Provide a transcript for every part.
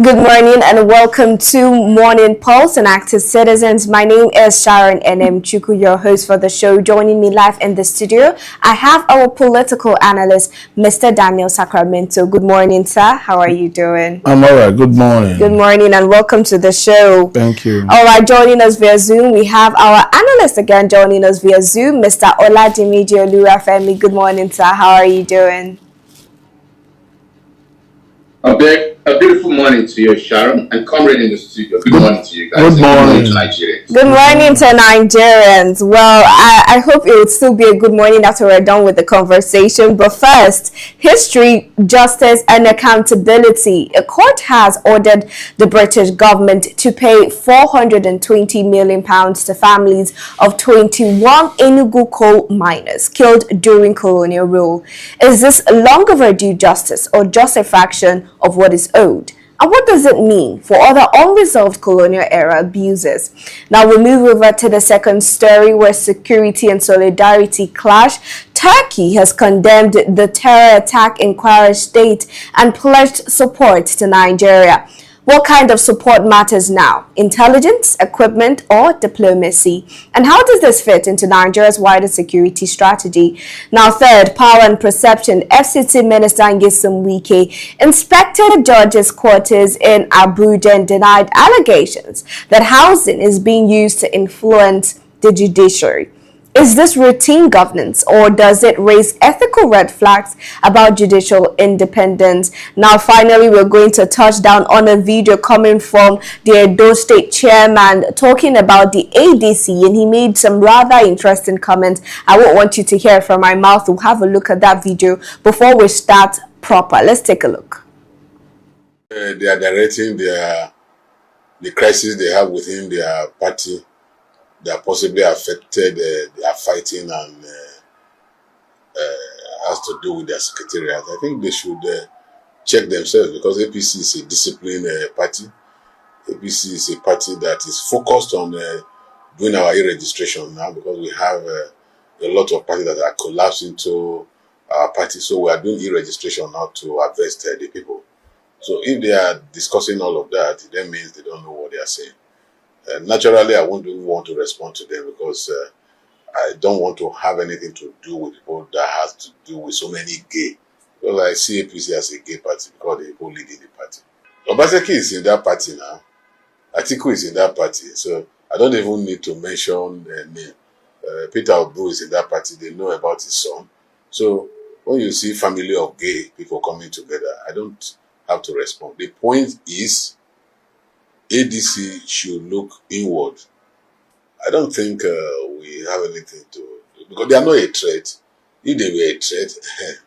Good morning and welcome to Morning Pulse and Active Citizens. My name is Sharon N.M. Chuku, your host for the show. Joining me live in the studio, I have our political analyst, Mr. Daniel Sacramento. Good morning, sir. How are you doing? I'm all right. Good morning. Good morning and welcome to the show. Thank you. All right, joining us via Zoom, we have our analyst again joining us via Zoom, Mr. Oladimiji Oluwafemi. Good morning, sir. How are you doing? A beautiful morning to you, Sharon, and comrade in the studio. Good morning to you guys. Good morning to Nigerians. Good morning to Nigerians. Well, I hope it would still be a good morning after we're done with the conversation. But first, history, justice, and accountability. A court has ordered the British government to pay £420 million to families of 21 Enugu coal miners killed during colonial rule. Is this long overdue justice or just a fraction of what is owed? And what does it mean for other unresolved colonial era abuses? Now we move over to the second story where security and solidarity clash. Turkey has condemned the terror attack in Kwara State and pledged support to Nigeria. What kind of support matters now? Intelligence, equipment, or diplomacy? And how does this fit into Nigeria's wider security strategy? Now, third, power and perception. FCT Minister Nyesom Wike inspected judges' quarters in Abuja and denied allegations that housing is being used to influence the judiciary. Is this routine governance or does it raise ethical red flags about judicial independence? Now, finally, we're going to touch down on a video coming from the Edo State chairman talking about the ADC, and he made some rather interesting comments. I won't want you to hear from my mouth. We'll have a look at that video before we start proper. Let's take a look. They are directing the crisis they have within their party. They are possibly affected, they are fighting and has to do with their secretariat. I think they should check themselves because APC is a disciplined party. APC is a party that is focused on doing our e-registration now because we have a lot of parties that are collapsed into our party. So we are doing e-registration now to harvest the people. So if they are discussing all of that, that means they don't know what they are saying. Naturally, I won't even want to respond to them because I don't want to have anything to do with people that has to do with so many gay. Because I see APC as a gay party because they go leading the party. Obaseki is in that party now. Atiku is in that party. So I don't even need to mention their name. Peter Obu is in that party. They know about his son. So when you see family of gay people coming together, I don't have to respond. The point is, ADC should look inward. I don't think we have anything to do because they are not a threat. If they were a threat,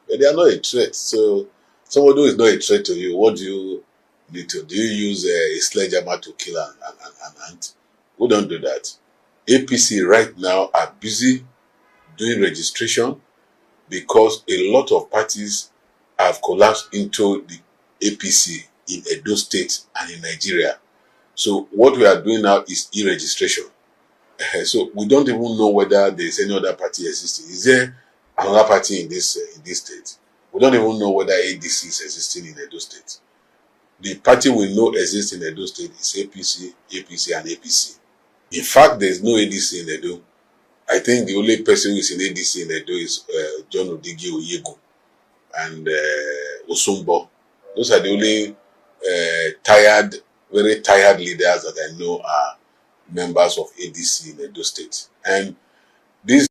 but they are not a threat. So someone who is not a threat to you, what do you need to do? You use a sledgehammer to kill an ant? We don't do that. APC right now are busy doing registration because a lot of parties have collapsed into the APC in Edo State and in Nigeria. So what we are doing now is e-registration. So we don't even know whether there is any other party existing. Is there another party in this state? We don't even know whether ADC is existing in Edo State. The party we know exists in Edo State is APC, APC, and APC. In fact, there is no ADC in Edo. I think the only person who is in ADC in Edo is John Odigi Oyegu and Osumbo. Those are the only very tired leaders that I know are members of ADC in Edo State. And this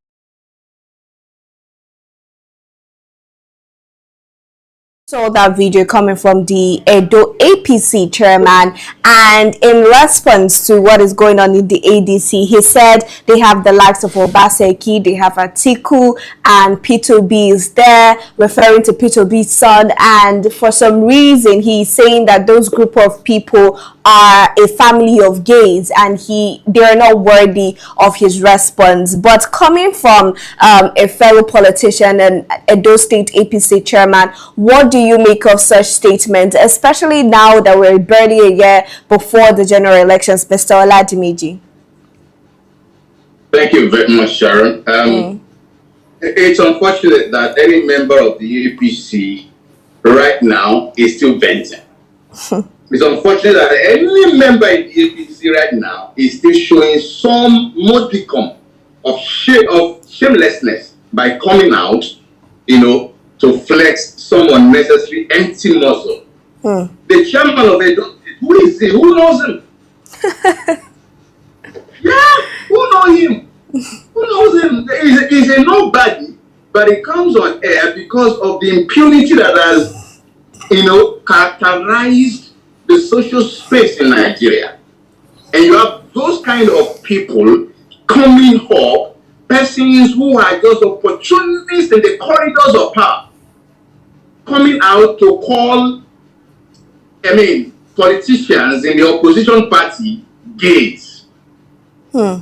Saw that video coming from the Edo APC chairman, and in response to what is going on in the ADC, he said they have the likes of Obaseki, they have Atiku, and P2B is there, referring to P2B's son, and for some reason he's saying that those group of people are a family of gays and they are not worthy of his response. But coming from a fellow politician and Edo State APC chairman, what do you make of such statements, especially now that we're barely a year before the general elections, Mr. Oladimiji? Thank you very much, Sharon. It's unfortunate that any member of the APC right now is still venting. It's unfortunate that any member in the APC right now is still showing some modicum of shamelessness by coming out, to flex some unnecessary empty muscle. The chairman of Edo, who is he? Who knows him? Yeah, who knows him? Who knows him? He's a nobody, but he comes on air because of the impunity that has, characterized the social space in Nigeria. And you have those kind of people coming up, persons who are just opportunists in the corridors of power, coming out to call, politicians in the opposition party gays. You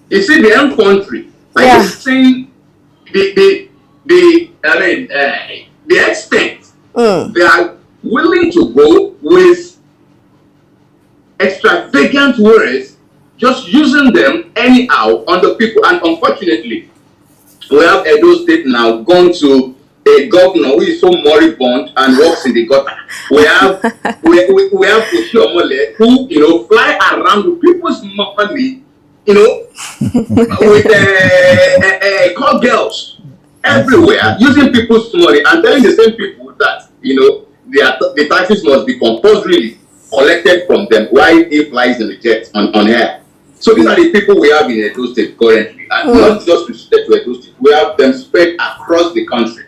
see, the end country, I just saying the extent they are willing to go with extravagant words, just using them anyhow on the people. And unfortunately, we have Edo State now gone to a governor who is so moribund and works in the gutter. We have Oshiomole who fly around with people's money, with call girls everywhere, using people's money and telling the same people that the taxes must be compulsorily collected from them while he flies in the jet on air. So these are the people we have in Edo State currently, and not just restricted to Edo State. We have them spread across the country.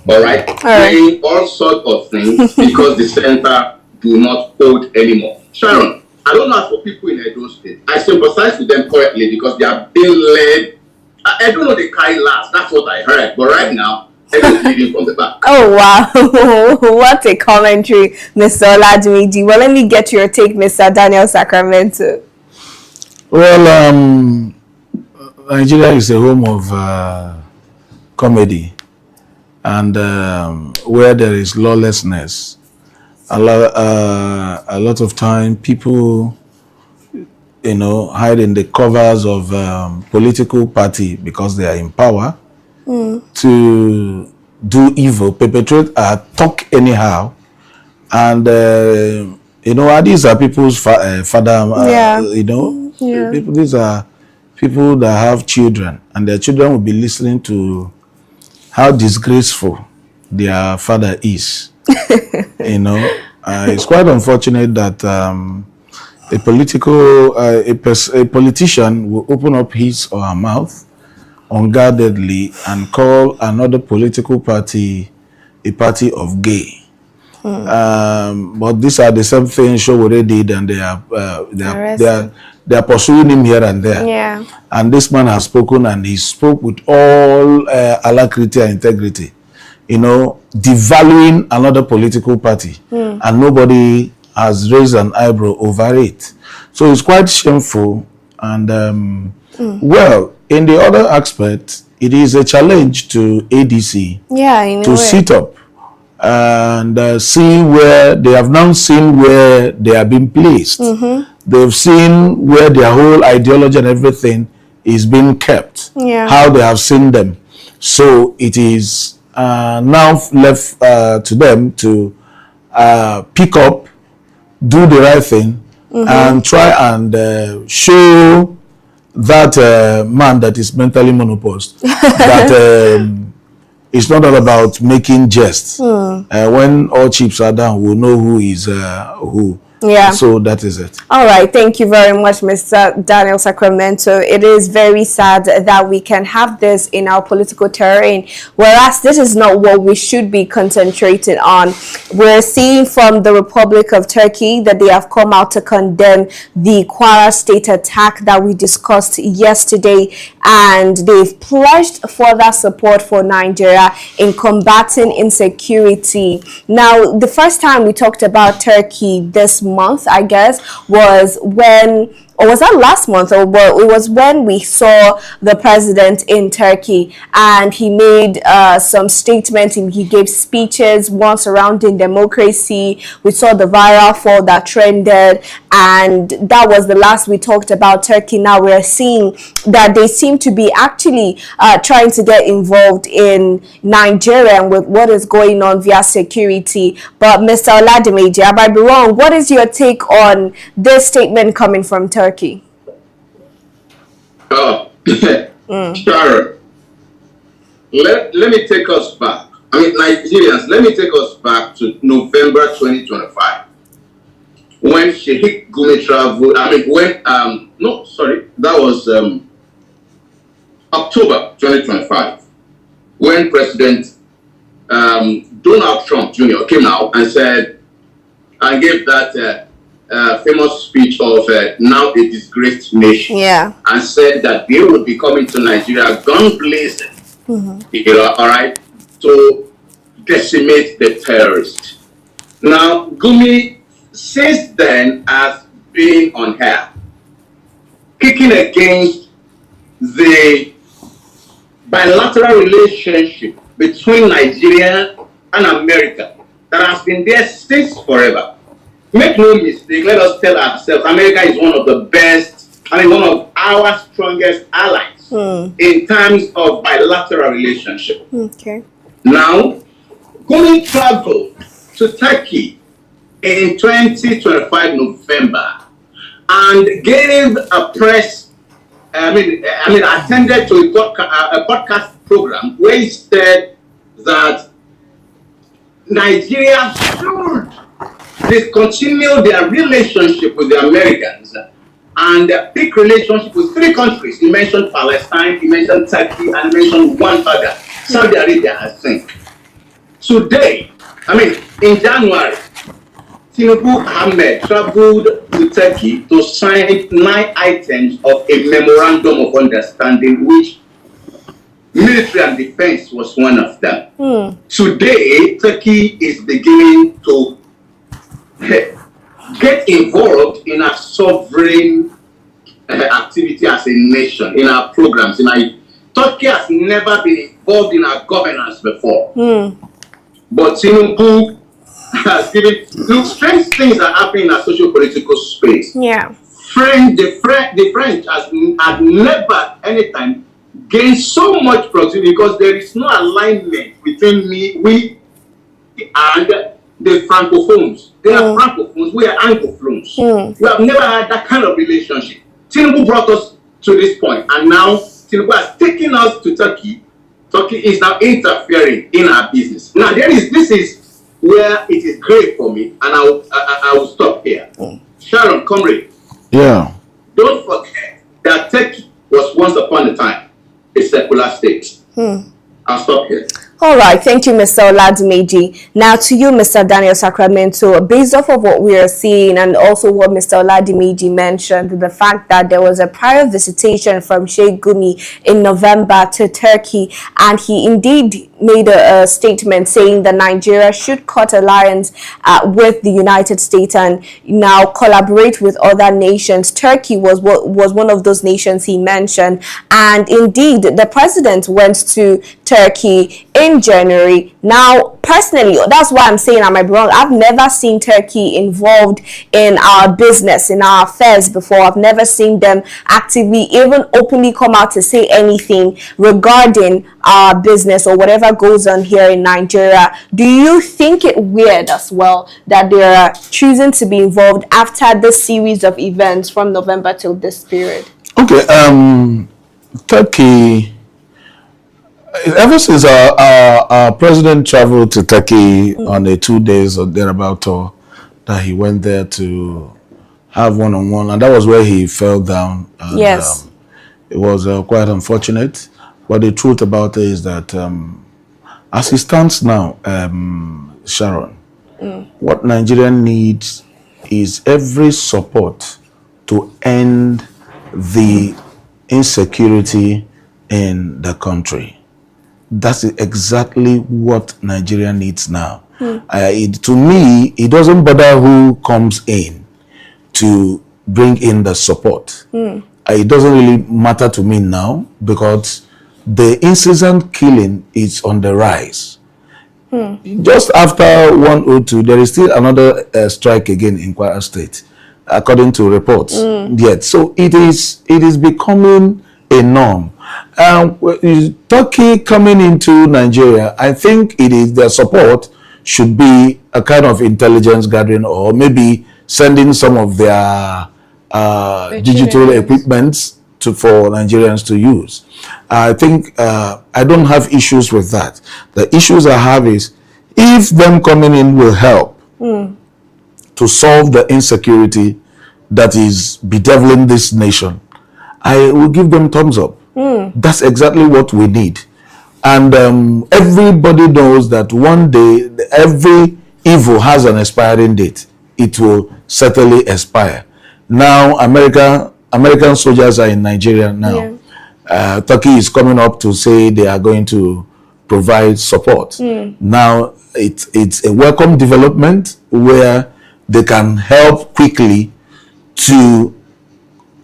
All right, doing all sorts of things because the center do not hold anymore. Sharon, I don't know for people in Edo State. I sympathize with them correctly because they are being led. I don't know the kind last. That's what I heard. But right now, everyone's leading from the back. Oh wow, what a commentary, Mr. Oladumiji. Well, let me get your take, Mr. Daniel Sacramento. Well, Nigeria is a home of comedy. And where there is lawlessness, a lot of time people, hide in the covers of political party because they are in power to do evil, perpetrate, talk anyhow, and these are people's father. People. These are people that have children, and their children will be listening to how disgraceful their father is. It's quite unfortunate that a politician will open up his or her mouth unguardedly and call another political party a party of gay. But these are the same things Showore did, and they are pursuing him here and there. Yeah. And this man has spoken, and he spoke with all alacrity and integrity, devaluing another political party, and nobody has raised an eyebrow over it. So it's quite shameful. And well, in the other aspect, it is a challenge to ADC to sit up and see where they have now seen where they are being placed. They've seen where their whole ideology and everything is being kept, how they have seen them. So it is now left to them to pick up, do the right thing, and try and show that man that is mentally monoposed that it's not all about making jests. When all chips are down, we'll know who is who. Yeah. So that is it. All right. Thank you very much, Mr. Daniel Sacramento. It is very sad that we can have this in our political terrain, whereas this is not what we should be concentrating on. We're seeing from the Republic of Turkey that they have come out to condemn the Kwara State attack that we discussed yesterday, and they've pledged further support for Nigeria in combating insecurity. Now, the first time we talked about Turkey this month, I guess, was when or was that last month? Or well, it was when we saw the president in Turkey, and he made some statements. He gave speeches, one surrounding democracy. We saw the viral fall that trended, and that was the last we talked about Turkey. Now we're seeing that they seem to be actually trying to get involved in Nigeria and with what is going on via security. But Mr. Oladimeji, I might be wrong. What is your take on this statement coming from Turkey? Oh, Sharon, let me take us back. I mean, Nigerians, let me take us back to November 2025 when Sheikh Gumi traveled. I mean, when no, sorry, that was October 2025 when President Donald Trump Jr. came out and said and gave that famous speech of now a disgraced nation, and said that they would be coming to Nigeria gun blazing, all right, to decimate the terrorists. Now, Gumi, since then, has been on air, kicking against the bilateral relationship between Nigeria and America that has been there since forever. Make no mistake, let us tell ourselves, America is one of the best, I mean, one of our strongest allies in terms of bilateral relationship. Okay. Now, Gumi traveled to Turkey in 2025 November and gave a press, attended to a podcast program where he said that Nigeria should discontinue their relationship with the Americans and pick relationship with 3 countries. He mentioned Palestine, he mentioned Turkey, and he mentioned one other, Saudi Arabia, I think. Today, in January, Tinubu Ahmed traveled to Turkey to sign 9 items of a memorandum of understanding, which military and defense was one of them. Today, Turkey is beginning to get involved in our sovereign activity as a nation, in our programs. Turkey has never been involved in our governance before. But Tinubu has given, look, strange things are happening in our socio-political space. Yeah. The French have never, anytime, gained so much proximity because there is no alignment between we and the Francophones. They are Francophones, we are Anglophones. We have never had that kind of relationship. Tinubu brought us to this point, and now Tinubu has taken us to Turkey. Turkey is now interfering in our business. Now, this is where it is great for me, and I will stop here. Sharon, comrade. Yeah. Don't forget that Turkey was once upon a time a secular state. I'll stop here. All right, thank you, Mr. Oladimeji. Now to you, Mr. Daniel Sacramento, based off of what we are seeing and also what Mr. Oladimeji mentioned, the fact that there was a prior visitation from Sheikh Gumi in November to Turkey, and he indeed made a statement saying that Nigeria should cut alliance with the United States and now collaborate with other nations. Turkey was one of those nations he mentioned, and indeed the president went to Turkey in January. Now, personally, that's why I'm saying I might be wrong. I've never seen Turkey involved in our business, in our affairs before. I've never seen them actively, even openly come out to say anything regarding our business or whatever goes on here in Nigeria. Do you think it weird as well that they are choosing to be involved after this series of events from November till this period? Okay, Turkey, ever since our president traveled to Turkey on a 2 days or thereabout tour, that he went there to have one-on-one, and that was where he fell down. And, yes. It was quite unfortunate, but the truth about it is that as it stands now, Sharon, what Nigeria needs is every support to end the insecurity in the country. That's exactly what Nigeria needs now. To me, it doesn't bother who comes in to bring in the support. It doesn't really matter to me now because the incessant killing is on the rise. Just after 102, there is still another strike again in Kwara State, according to reports. Yet, so it is becoming a norm. Turkey coming into Nigeria, I think it is their support should be a kind of intelligence gathering, or maybe sending some of their digital equipments for Nigerians to use. I think I don't have issues with that. The issues I have is if them coming in will help to solve the insecurity that is bedeviling this nation, I will give them thumbs up. That's exactly what we need. And everybody knows that one day every evil has an expiring date. It will certainly expire. Now American soldiers are in Nigeria now. Turkey is coming up to say they are going to provide support. Now it's a welcome development where they can help quickly to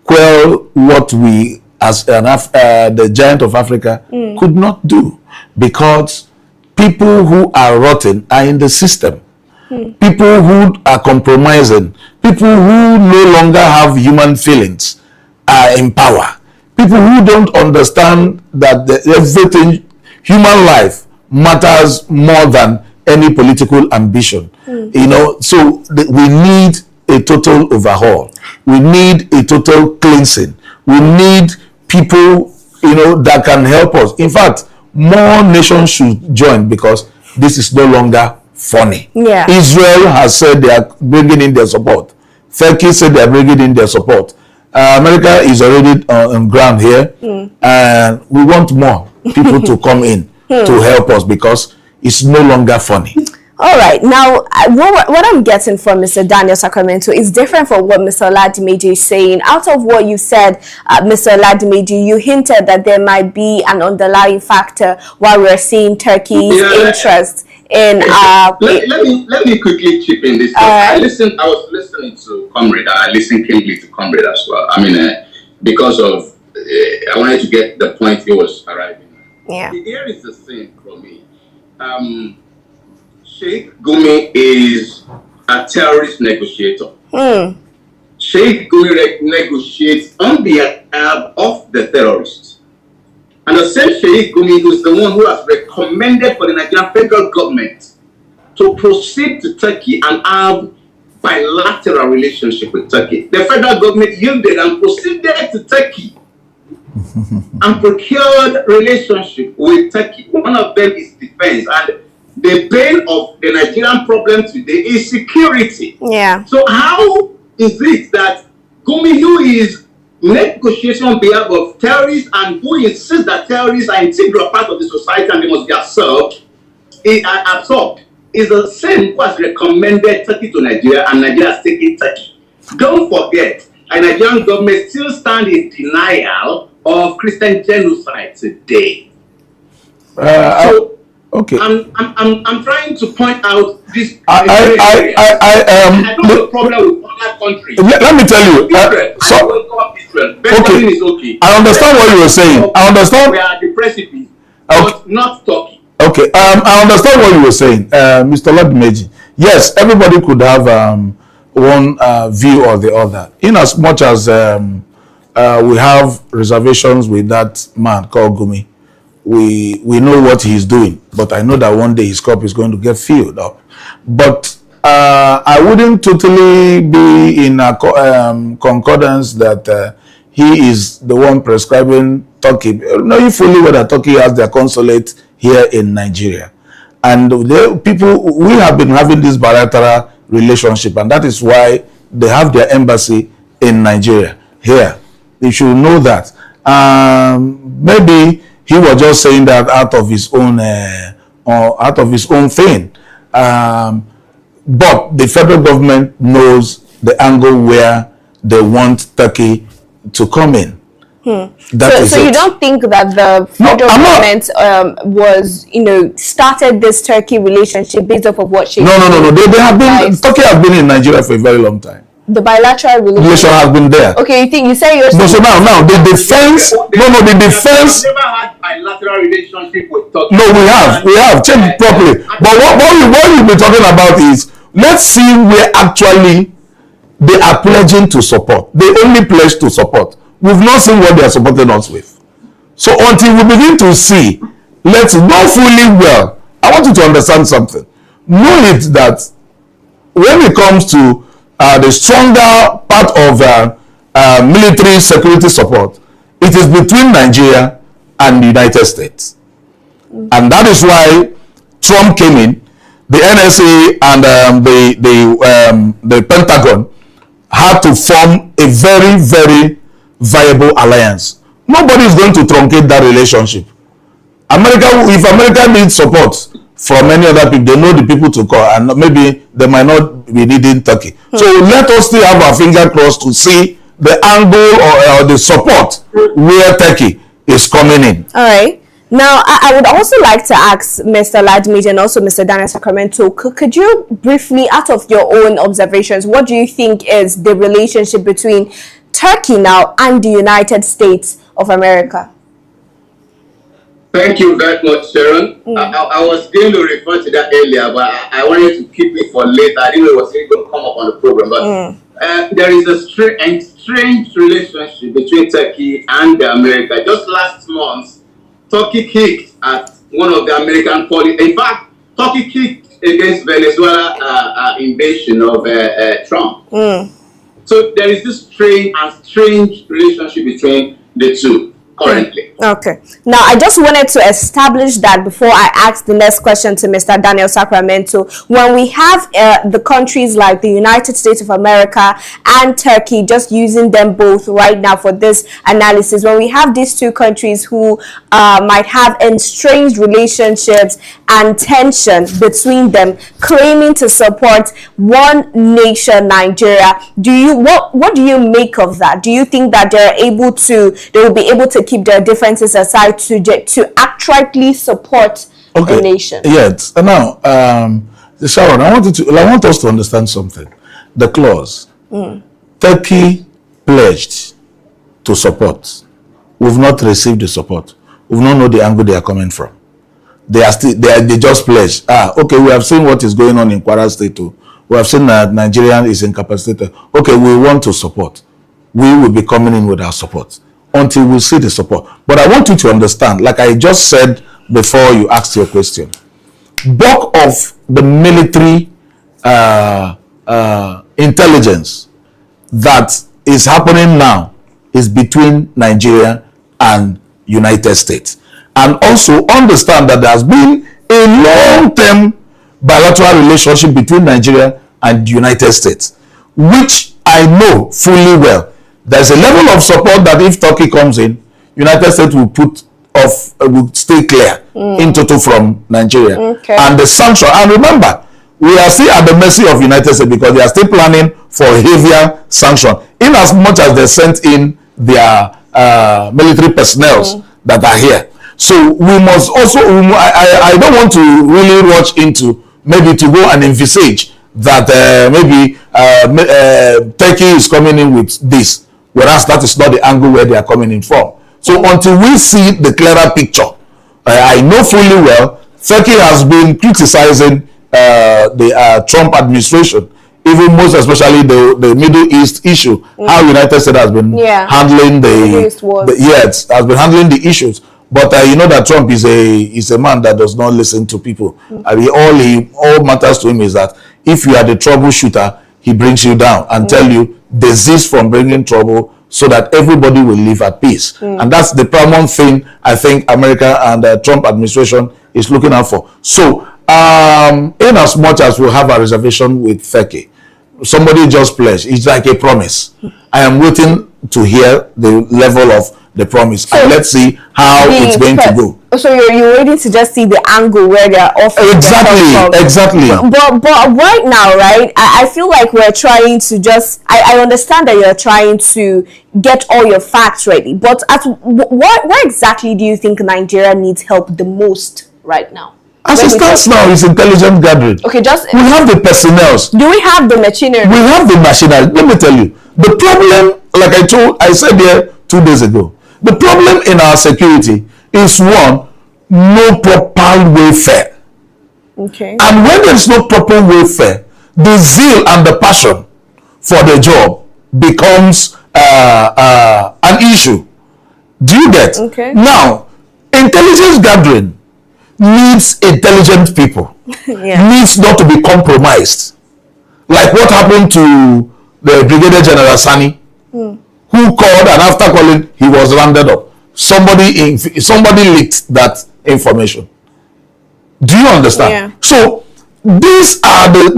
quell what we as the giant of Africa could not do, because people who are rotten are in the system. People who are compromising, people who no longer have human feelings are in power. People who don't understand that everything, human life matters more than any political ambition. You know, so we need a total overhaul. We need a total cleansing. We need people, you know, that can help us. In fact, more nations should join because this is no longer funny. Israel has said they are bringing in their support. Turkey said they are bringing in their support. America is already on ground here, and we want more people to come in to help us because it's no longer funny. All right. Now, what I'm getting from Mr. Daniel Sacramento is different from what Mr. Oladimeji is saying. Out of what you said, Mr. Oladimeji, you hinted that there might be an underlying factor why we're seeing Turkey's interest in... let me quickly chip in this. I was listening to Comrade, and I listened keenly to Comrade as well. I mean, because of... I wanted to get the point he was arriving at. Here is the thing for me. Sheikh Gumi is a terrorist negotiator. Sheikh Gumi negotiates on behalf of the terrorists. And the same Sheikh Gumi is the one who has recommended for the Nigerian federal government to proceed to Turkey and have bilateral relationship with Turkey. The federal government yielded and proceeded to Turkey and procured relationship with Turkey. One of them is defense, and the bane of the Nigerian problem today is security. So how is it that Gumi, who is negotiating on behalf of terrorists and who insists that terrorists are an integral part of the society and they must be absorbed, is the same who has recommended Turkey to Nigeria, and Nigeria has taken Turkey? Don't forget, the Nigerian government still stands in denial of Christian genocide today. Okay. I'm trying to point out this. I don't have a problem with other countries. Let me tell you. Benjamin is okay. I understand what you were saying. I understand. We are the precipice, but not Turkey. Okay. I understand what you were saying, Mr. Oladimeji. Yes, everybody could have one view or the other. In as much as we have reservations with that man called Gumi. We know what he's doing, but I know that one day his cup is going to get filled up. But I wouldn't totally be in a concordance that he is the one prescribing Turkey, knowing fully well that Turkey has their consulate here in Nigeria. And we have been having this bilateral relationship, and that is why they have their embassy in Nigeria here. You should know that. Maybe he was just saying that out of his own thing. But the federal government knows the angle where they want Turkey to come in. So you don't think that the federal government was, started this Turkey relationship based off of what she... No. They have been, Turkey has been in Nigeria for a very long time. The bilateral relation has been there. Okay, you say you're. No, so now the defense. The defense. Never had bilateral relationship with Turkey. No, we have. Check it properly. But what we'll be talking about is, let's see where actually they are pledging to support. They only pledge to support. We've not seen what they are supporting us with. So until we begin to see, let's know fully well. I want you to understand something. Know it that when it comes to the stronger part of military security support, it is between Nigeria and the United States. And that is why Trump came in, the NSA and the Pentagon had to form a very, very viable alliance. Nobody is going to truncate that relationship. If America needs support from any other people, they know the people to call, and maybe they might not be needing Turkey. So let us still have our finger crossed to see the angle or the support where Turkey is coming in. All right. Now, I would also like to ask Mr. Ladmid and also Mr. Daniel Sacramento, could you briefly, out of your own observations, what do you think is the relationship between Turkey now and the United States of America? Thank you very much, Sharon. I was going to refer to that earlier, but I wanted to keep it for later. I didn't know it was going to come up on the program, but there is a strange relationship between Turkey and America. Just last month, Turkey kicked at one of the American policies. In fact, Turkey kicked against Venezuela invasion of Trump. So there is this strange relationship between the two currently. Okay. Now, I just wanted to establish that before I ask the next question to Mr. Daniel Sacramento. When we have the countries like the United States of America and Turkey, just using them both right now for this analysis, when we have these two countries who might have estranged relationships and tension between them, claiming to support one nation, Nigeria, what do you make of that? Do you think that they will be able to keep their differences aside to actually support the nation? Yes. Now, Sharon, I want us to understand something. The clause, Turkey pledged to support. We've not received the support. We've not know the angle they are coming from. They just pledged. Okay, we have seen what is going on in Kwara State too. We have seen that Nigeria is incapacitated. Okay, we want to support. We will be coming in with our support until we see the support. But I want you to understand, like I just said before you asked your question, bulk of the military intelligence that is happening now is between Nigeria and United States. And also understand that there has been a long-term bilateral relationship between Nigeria and the United States, which I know fully well. There's a level of support that if Turkey comes in, United States will stay clear in total from Nigeria. Okay. And the sanction, and remember, we are still at the mercy of United States because they are still planning for heavier sanction, in as much as they sent in their military personnel that are here. So we must also, I don't want to really rush into maybe to go and envisage that maybe Turkey is coming in with this, whereas that is not the angle where they are coming in from. So until we see the clearer picture, I know fully well, Turkey has been criticizing the Trump administration, even most especially the Middle East issue, how United States has been handling has been handling the issues. But you know that Trump is a man that does not listen to people. All matters to him is that if you are the troubleshooter, he brings you down and tell you desist from bringing trouble so that everybody will live at peace. And that's the paramount thing I think America and the Trump administration is looking out for. So in as much as we have a reservation with Turkey, somebody just pledged. It's like a promise. I am waiting to hear the level of the promise, so, and let's see how it's going to go. So you're waiting to just see the angle where they're offering. Exactly. But right now, right? I feel like we're trying to just. I understand that you're trying to get all your facts ready, but where exactly do you think Nigeria needs help the most right now? As it stands now, it's intelligence gathering. Okay, just we have the personnel. Do we have the machinery? We have the machinery. Let me tell you, the problem, like I said here 2 days ago, the problem in our security is one, no proper welfare. Okay. And when there is no proper welfare, the zeal and the passion for the job becomes an issue. Do you get? Okay. Now, intelligence gathering needs intelligent people. Yeah. Needs not to be compromised. Like what happened to the Brigadier General Sani, who called, and after calling, he was rounded up. Somebody leaked that information. Do you understand? Yeah. So these are the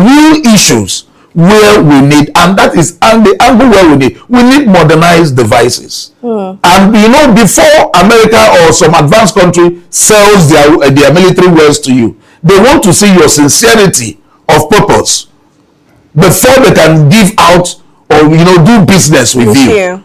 real issues where we need, and that is the angle where we need modernized devices. And you know, before America or some advanced country sells their military wares to you, they want to see your sincerity of purpose before they can give out or do business with you.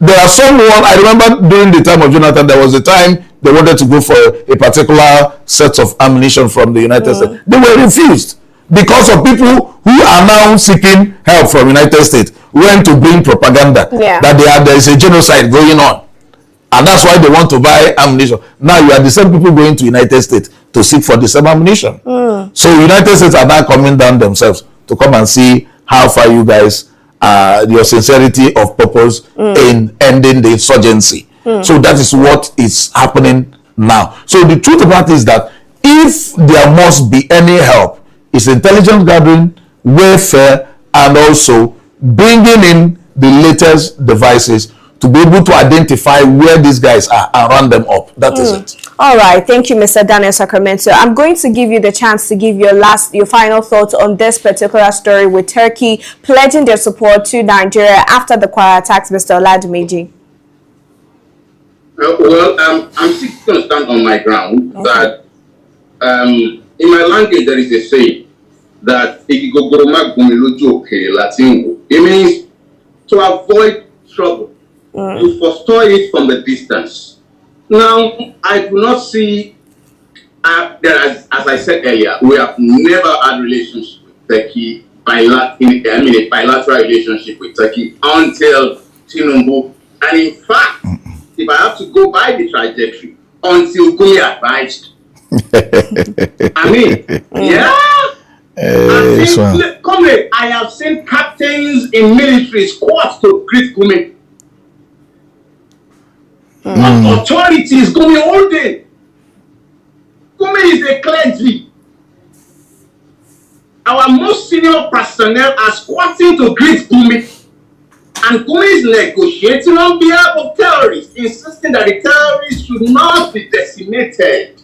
There are someone, I remember during the time of Jonathan, there was a time they wanted to go for a particular set of ammunition from the United States. They were refused because of people who are now seeking help from United States, went to bring propaganda that there is a genocide going on. And that's why they want to buy ammunition. Now you are the same people going to United States to seek for the same ammunition. So United States are now coming down themselves to come and see how far you guys your sincerity of purpose in ending the insurgency. So that is what is happening now. So the truth about it is that if there must be any help, it's intelligence gathering, welfare, and also bringing in the latest devices to be able to identify where these guys are and run them up. That is it. All right. Thank you, Mr. Daniel Sacramento. I'm going to give you the chance to give your final thoughts on this particular story with Turkey pledging their support to Nigeria after the Kwara attacks, Mr. Oladumeji. Well, I'm still going to stand on my ground that in my language there is a saying that it means to avoid trouble. You forestall it from the distance. Now, I do not see, as I said earlier, we have never had relations with Turkey, a bilateral relationship with Turkey until Tinubu. And in fact, if I have to go by the trajectory, until Gumi advised. Comrade, I have seen captains in military squads to greet Gumi. Authorities, Gumi holding. Gumi is a clergy. Our most senior personnel are squatting to greet Gumi. And Kanu is negotiating on behalf of terrorists, insisting that the terrorists should not be decimated.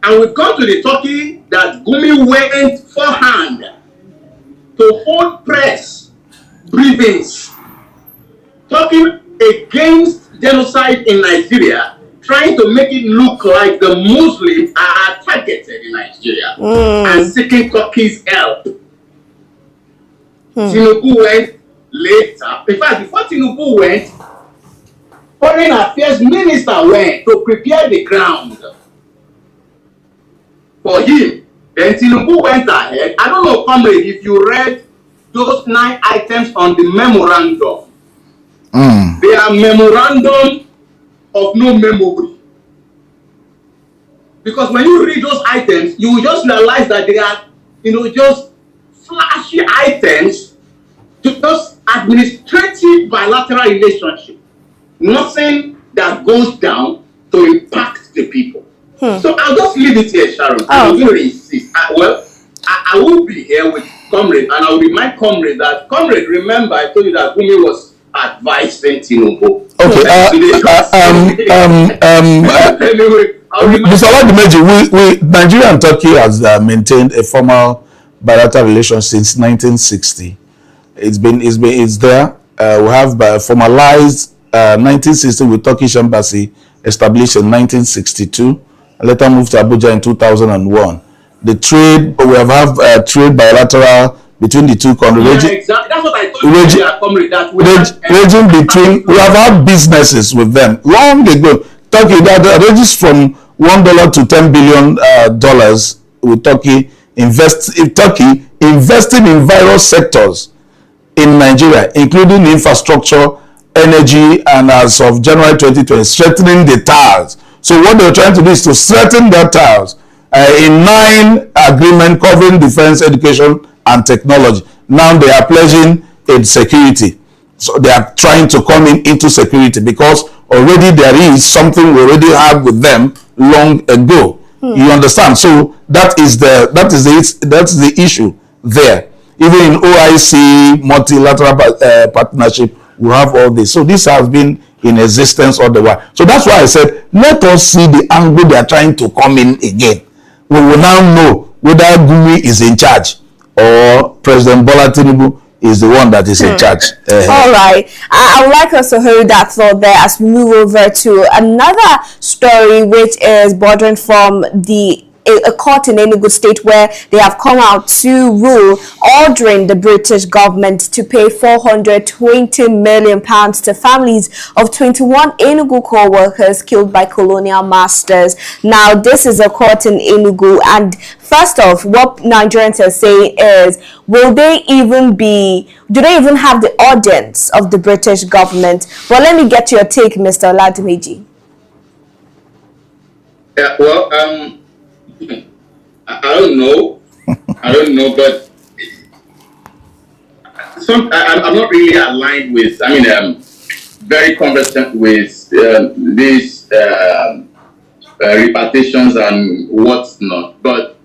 And we've come to the Turkey that Gumi went forehand to hold press briefings, talking against genocide in Nigeria, trying to make it look like the Muslims are targeted in Nigeria and seeking Turkey's help. Tinubu went later. In fact, before Tinubu went, Foreign Affairs Minister went to prepare the ground for him. Then Tinubu went ahead. I don't know, comrade, if you read those 9 items on the memorandum. They are memorandum of no memory. Because when you read those items, you will just realize that they are, just flashy items to just administrative bilateral relationship. Nothing that goes down to impact the people. So I'll just leave it here, Sharon. I'm going to insist. I will be here with Comrade, and I'll remind Comrade that, Comrade, remember I told you that Gumi was advising Tinubu. Anyway, Mr. Oladumeji, Nigeria and Turkey has maintained a formal bilateral relation since 1960. It's there. We have formalized 1960 with Turkish embassy established in 1962. Later moved to Abuja in 2001. The trade, we have trade bilateral between the two countries. Exactly. That's what I told you. Ranging between, we have had businesses with them long ago. Turkey, that ranges from $1 to $10 billion dollars with Turkey investing in various sectors in Nigeria, including infrastructure, energy, and as of January 2020, strengthening the ties. So what they're trying to do is to strengthen their ties in 9 agreements covering defense, education, and technology. Now they are pledging in security. So they are trying to come into security because already there is something we already have with them long ago. You understand? So that is the issue there. Even in OIC, multilateral partnership, we have all this. So this has been in existence all the while. So that's why I said, let us see the angle they are trying to come in again. We will now know whether Gumi is in charge or President Bola Tinubu is the one that is in charge. All right. I would like us to hold that thought there as we move over to another story, which is bordering from a court in Enugu State, where they have come out to rule ordering the British government to pay £420 million to families of 21 Enugu co-workers killed by colonial masters. Now, this is a court in Enugu, and first off, what Nigerians are saying is, do they even have the audience of the British government? Well, let me get your take, Mr. Oladimeji. Yeah, well, I don't know. But I'm not really aligned with, very conversant with these repartitions and what's not. But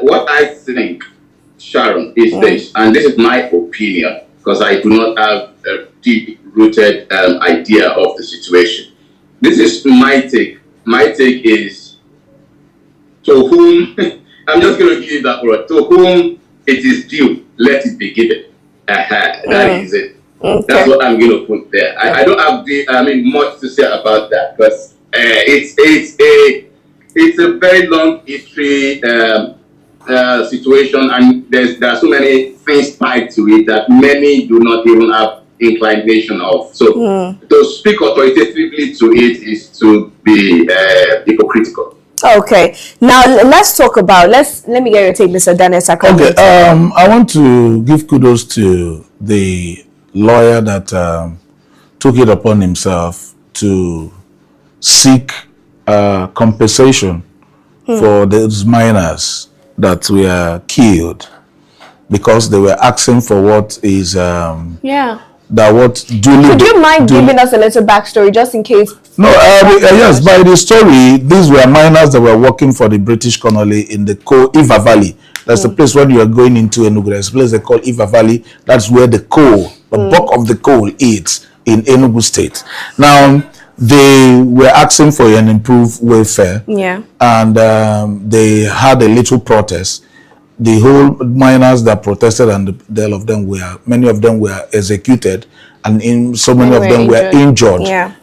what I think, Sharon, is this, and this is my opinion, because I do not have a deep-rooted idea of the situation. This is my take. My take is, to whom, I'm just going to give that word, to whom it is due, let it be given. That is it. Okay. That's what I'm going to put there. I don't have much to say about that, because it's a very long history situation, and there are so many things tied to it that many do not even have inclination of. So to speak authoritatively to it is to be hypocritical. Okay, now let's talk about, let me get your take, Mr. Daniel Sakra. Okay, I want to give kudos to the lawyer that took it upon himself to seek compensation for those miners that were killed because they were asking for what is Could you mind giving us a little backstory just in case? No, yes, by the story, these were miners that were working for the British colony in the Iva Valley. That's the place when you are going into Enugu. There's a place they call Iva Valley. That's where the coal, the bulk of the coal is in Enugu State. Now, they were asking for an improved welfare. Yeah. And they had a little protest. The whole miners that protested, and many of them were executed, and many of them were injured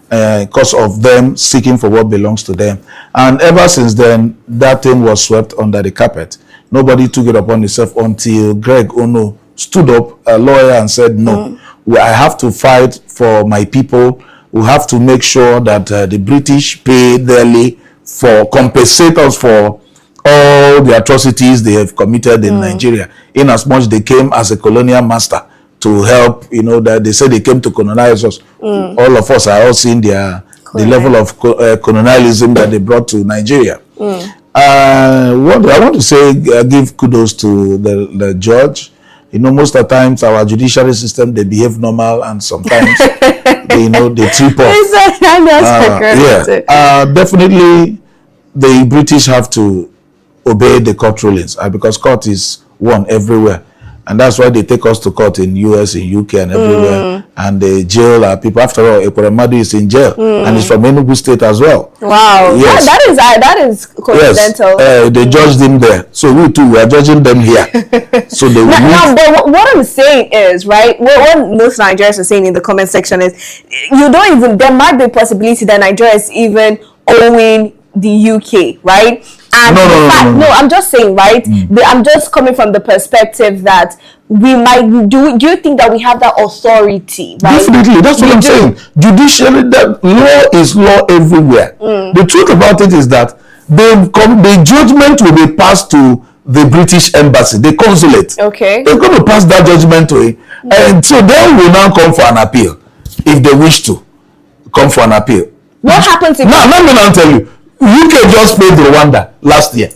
because of them seeking for what belongs to them. And ever since then, that thing was swept under the carpet. Nobody took it upon himself until Greg Ono stood up, a lawyer, and said, no, I have to fight for my people. We have to make sure that the British pay daily for compensate us for all the atrocities they have committed in Nigeria, in as much they came as a colonial master to help, that they say they came to colonize us. All of us are all seeing the level of colonialism that they brought to Nigeria. What I want to say, give kudos to the judge. Most of the times our judiciary system, they behave normal, and sometimes they trip off. Definitely the British have to obey the court rulings, because court is one everywhere, and that's why they take us to court in US, in UK, and everywhere, and they jail our people. After all, Ekweremadu is in jail, and he's from Enugu State as well. Wow. Yes. That is coincidental. Yes. They judged him there, so we too, we are judging them here. So they will but what I'm saying is, right, what most Nigerians are saying in the comment section is, there might be a possibility that Nigeria is even owing the UK, right? And no, I'm just saying, right? I'm just coming from the perspective that we might do you think that we have that authority, right? Definitely, that's what I'm saying. Judicially, that law is law everywhere. The truth about it is that the judgment will be passed to the British Embassy, the consulate. Okay. They're going to pass that judgment to it. And so they will now come for an appeal if they wish to come for an appeal. What happens if now, let me now tell you, UK just paid Rwanda last year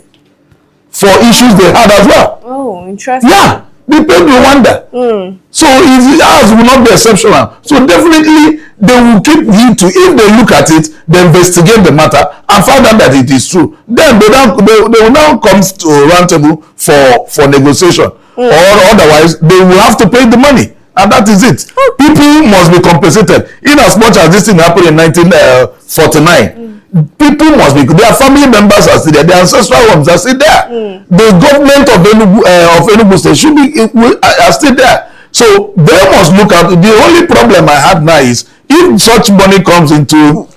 for issues they had as well. Oh, interesting. Yeah, they paid Rwanda. So ours will not be exceptional. So definitely they will keep you to, if they look at it, they investigate the matter and find out that it is true. Then they will now come to a round table for negotiation. Or otherwise they will have to pay the money. And that is it. People must be compensated. In as much as this thing happened in 1949, people must be, their family members are still there, their ancestral homes are still there. The government of Enugu State should be are still there. So they must look at. The only problem I have now is if such money comes into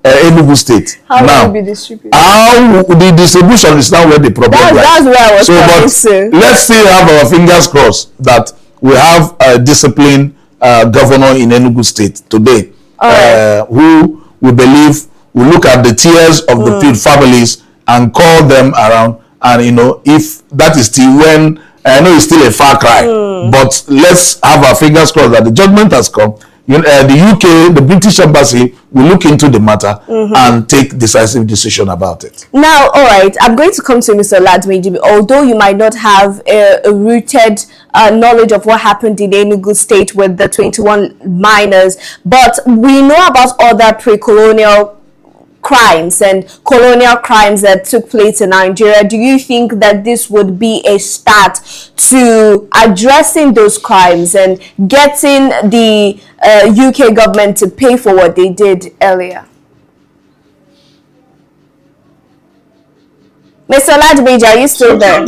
Enugu State, how now will it be distributed? How the distribution is now where the problem lies. That's where I was coming. So let's still have our fingers crossed that we have a disciplined governor in Enugu State today, who we believe will look at the tears of the families and call them around. And if that is still when, I know it's still a far cry, but let's have our fingers crossed that the judgment has come. The UK, the British Embassy will look into the matter and take decisive decision about it. Now, all right, I'm going to come to Mr. Oladmeji. Although you might not have a rooted knowledge of what happened in Enugu State with the 21 miners, but we know about other pre-colonial crimes and colonial crimes that took place in Nigeria. Do you think that this would be a start to addressing those crimes and getting the UK government to pay for what they did earlier? Mr. Oladmeji, are you still there?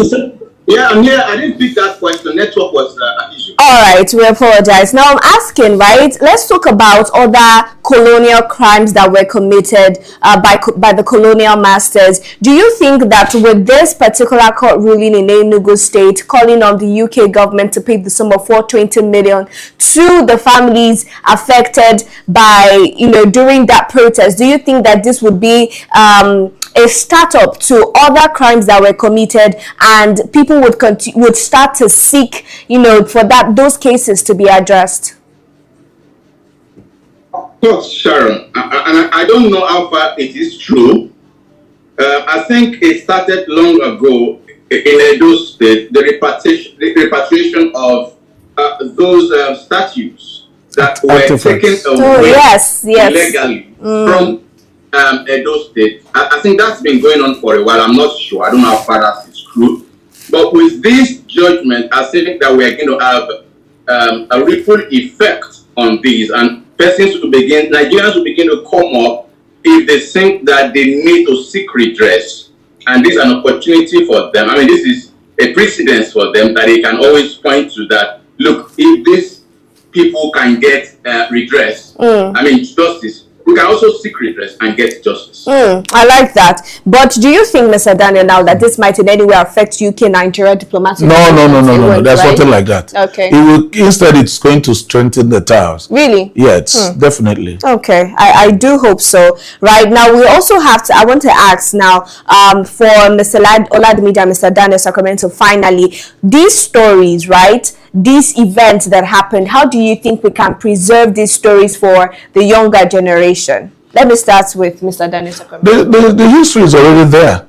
Yeah, I'm here. I didn't pick that question. Network was an issue. All right, we apologize. Now I'm asking, right? Let's talk about other colonial crimes that were committed by the colonial masters. Do you think that with this particular court ruling in Enugu State, calling on the UK government to pay the sum of 420 million to the families affected by, during that protest, do you think that this would be a startup to other crimes that were committed, and people would start to seek, for those cases to be addressed? Of course, Sharon, and I don't know how far it is true. I think it started long ago in Edo State, the repatriation of those statues that were taken away illegally from Edo State. I think that's been going on for a while. I'm not sure. I don't know how far that is true. But with this judgment, I think that we are going to have a ripple effect on these, and Nigerians will begin to come up if they think that they need to seek redress. And this is an opportunity for them. I mean, this is a precedent for them that they can always point to that. Look, if these people can get redress, justice, we can also seek redress and get justice. I like that. But do you think, Mr. Daniel, now that this might in any way affect UK-Nigeria diplomatic relations? No. There's nothing like that. Okay. Instead, it's going to strengthen the ties. Really? Yeah, it's definitely. Okay, I do hope so. Right now, we also have to, I want to ask now, for Mr. Oladmeji and Mr. Daniel Sacramento, finally, these stories, right? These events that happened, how do you think we can preserve these stories for the younger generation? Let me start with Mr. Daniel Sacramento. The history is already there.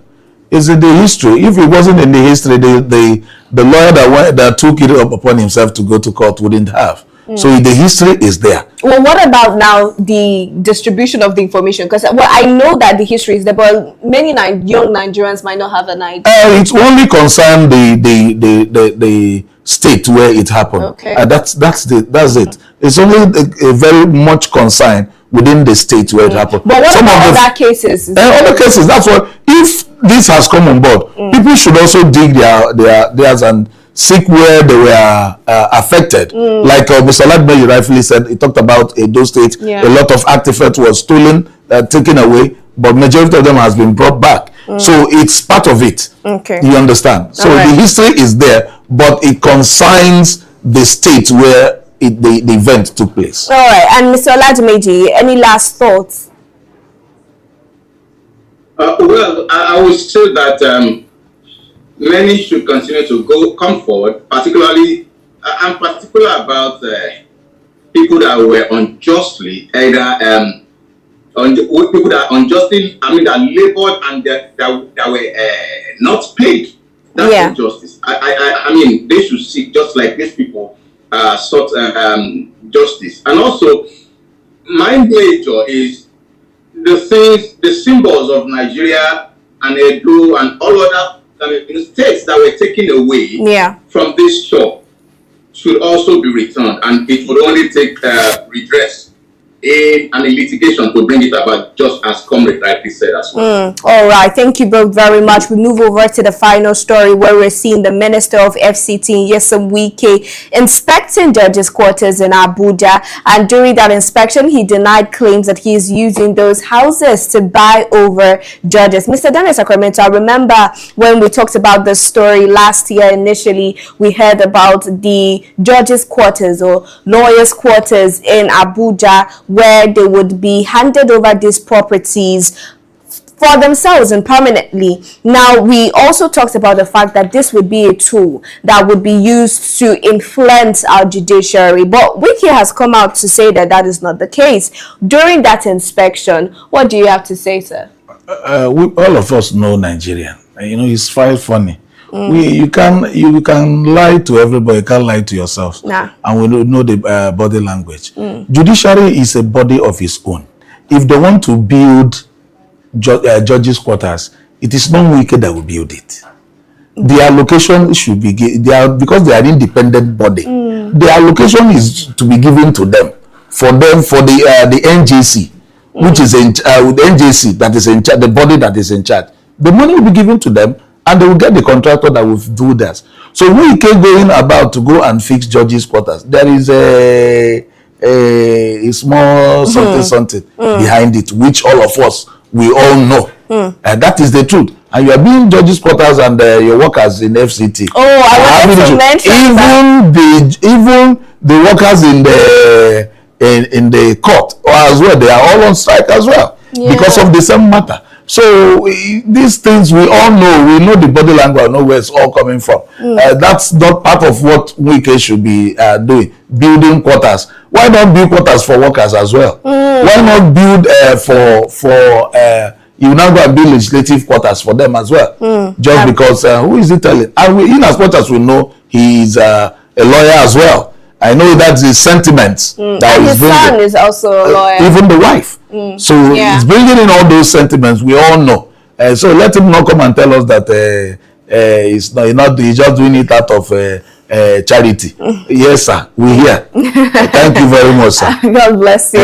It's in the history. If it wasn't in the history, the lawyer that took it up upon himself to go to court wouldn't have. So the history is there. Well, what about now the distribution of the information? Because I know that the history is there, but many young Nigerians might not have an idea. It's only concerned the state where it happened. Okay. That's it. It's only a very much concern within the state where it happened. But what about other cases? Other cases, that's what, if this has come on board, people should also dig theirs and seek where they were affected. Like Mr. Oladmeji rightfully said, he talked about Edo State. A lot of artifacts were stolen, taken away, but majority of them has been brought back. So it's part of it. Okay. You understand? So Right. the history is there, but it concerns the state where the event took place. All right. And Mr. Oladimeji, any last thoughts? Well, I would say that many should continue to come forward. Particularly, I'm particular about people that were unjustly either people that unjustly, that labored and that were not paid. That's injustice. I mean, they should seek just like these people sought justice. And also, my major is the symbols of Nigeria and Edo and all other states that were taken away from this shore should also be returned, and it would only take redress and a litigation to bring it about, just as Comrade rightly said as well. All right, thank you both very much. We move over to the final story where we're seeing the Minister of FCT, Nyesom Wike, inspecting judges' quarters in Abuja, and during that inspection, he denied claims that he is using those houses to buy over judges. Mr. Dennis Sacramento, I remember when we talked about this story last year, initially, we heard about the judges' quarters or lawyers' quarters in Abuja, where they would be handed over these properties for themselves and permanently. Now, we also talked about the fact that this would be a tool that would be used to influence our judiciary. But Wike has come out to say that that is not the case. During that inspection, what do you have to say, sir? All of us know Nigerian. You know, it's quite funny. You can lie to everybody, you can't lie to yourself. And we know the body language. Judiciary is a body of its own. If they want to build judges' quarters, it is not Wike that will build it. The allocation should be because they are an independent body. The allocation is to be given to them for the NJC, which is the NJC that is in charge, the body that is in charge. The money will be given to them, and they will get the contractor that will do that. So we keep going about to go and fix judges' quarters. There is a small something behind it, which all of us, we all know. And that is the truth. And you are being judges' quarters and your workers in FCT. Oh, I wanted to mention even the workers in the court as well, they are all on strike as well because of the same matter. So these things we all know. We know the body language, know where it's all coming from. That's not part of what Wike should be doing. Building quarters. Why not build quarters for workers as well? Why not build you now go and build legislative quarters for them as well? Just because who is he telling? And in as much as we know, he is a lawyer as well. I know that's his sentiments. That and his son is also a lawyer. Even the wife. So he's bringing in all those sentiments. We all know. So let him not come and tell us that he's just doing it out of charity. Yes, sir. We hear. Thank you very much, sir. God bless you.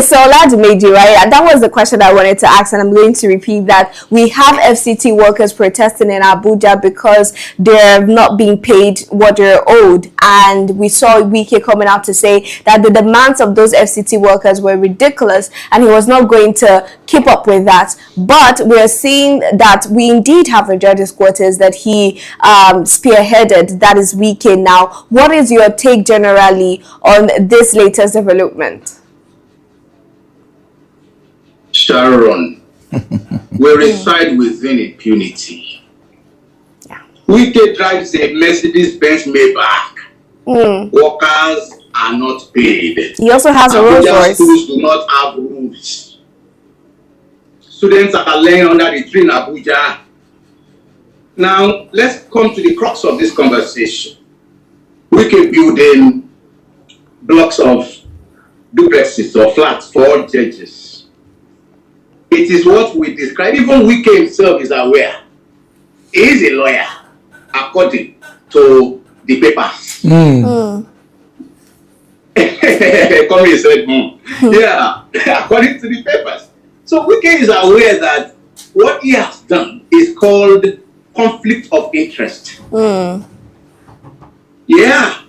So Oladimeji, right? That was the question I wanted to ask, and I'm going to repeat that. We have FCT workers protesting in Abuja because they're not being paid what they're owed, and we saw Wike coming out to say that the demands of those FCT workers were ridiculous, and he was not going to keep up with that. But we're seeing that we indeed have a judge's quarters that he spearheaded. That is Wike. Now, what is your take generally on this latest development? Sharon, we reside within impunity. Wike drives a Mercedes-Benz Maybach. Workers are not paid. He also has a Rolls Royce. Schools do not have roofs. Students are laying under the tree in Abuja. Now, let's come to the crux of this conversation. Wike building blocks of duplexes or flats for all judges. It is what we describe. Even Wike himself is aware. He is a lawyer, according to the papers. Comey said, yeah, according to the papers. So Wike is aware that what he has done is called conflict of interest. Yeah,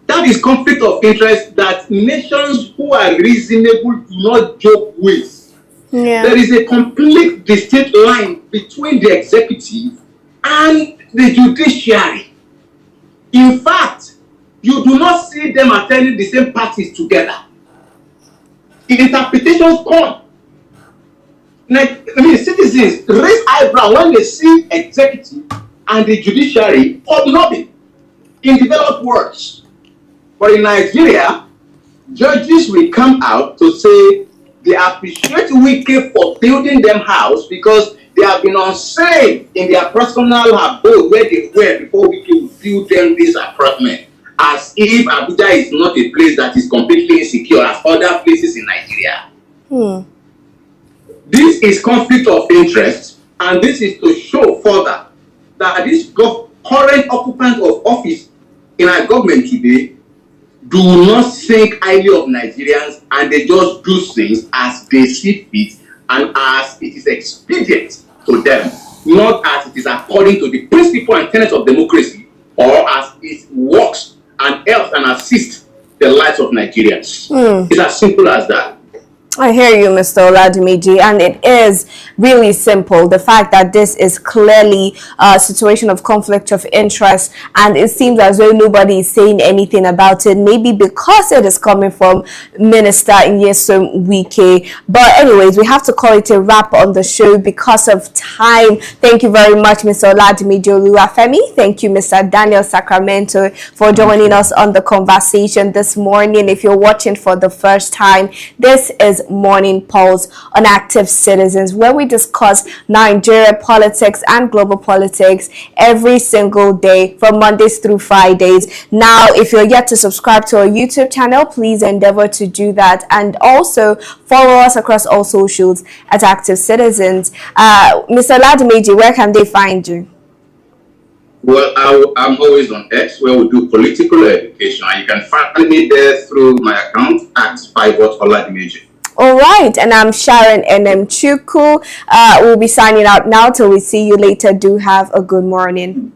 that is conflict of interest that nations who are reasonable do not joke with. There is a complete distinct line between the executive and the judiciary. In fact, you do not see them attending the same parties together. Interpretations come. Like, citizens raise eyebrow when they see executive and the judiciary for lobbying in developed worlds. But in Nigeria, judges will come out to say they appreciate Wike for building them house because they have been unsafe in their personal abode where they were before Wike would build them this apartment. As if Abuja is not a place that is completely insecure as other places in Nigeria. This is conflict of interest, and this is to show further that this current occupant of office in our government today do not think highly of Nigerians, and they just do things as they see fit and as it is expedient to them, not as it is according to the principle and tenets of democracy, or as it works and helps and assists the lives of Nigerians. It's as simple as that. I hear you, Mr. Oladimiji, and it is really simple. The fact that this is clearly a situation of conflict of interest, and it seems as though nobody is saying anything about it, maybe because it is coming from Minister Nyesom Wike. But anyways, we have to call it a wrap on the show because of time. Thank you very much, Mr. Oladimiji Oluwafemi. Thank you, Mr. Daniel Sacramento, for joining us on the conversation this morning. If you're watching for the first time, this is Morning Pulse on Active Citizens, where we discuss Nigeria politics and global politics every single day from Mondays through Fridays. Now, if you're yet to subscribe to our YouTube channel, please endeavor to do that, and also follow us across all socials at Active Citizens. Mr. Oladimiji, where can they find you? Well, I'm always on X, where we do political education, and you can find me there through my account at Pivot Oladimiji. All right, and I'm Sharon NM Chuku. We'll be signing out now till we see you later. Do have a good morning.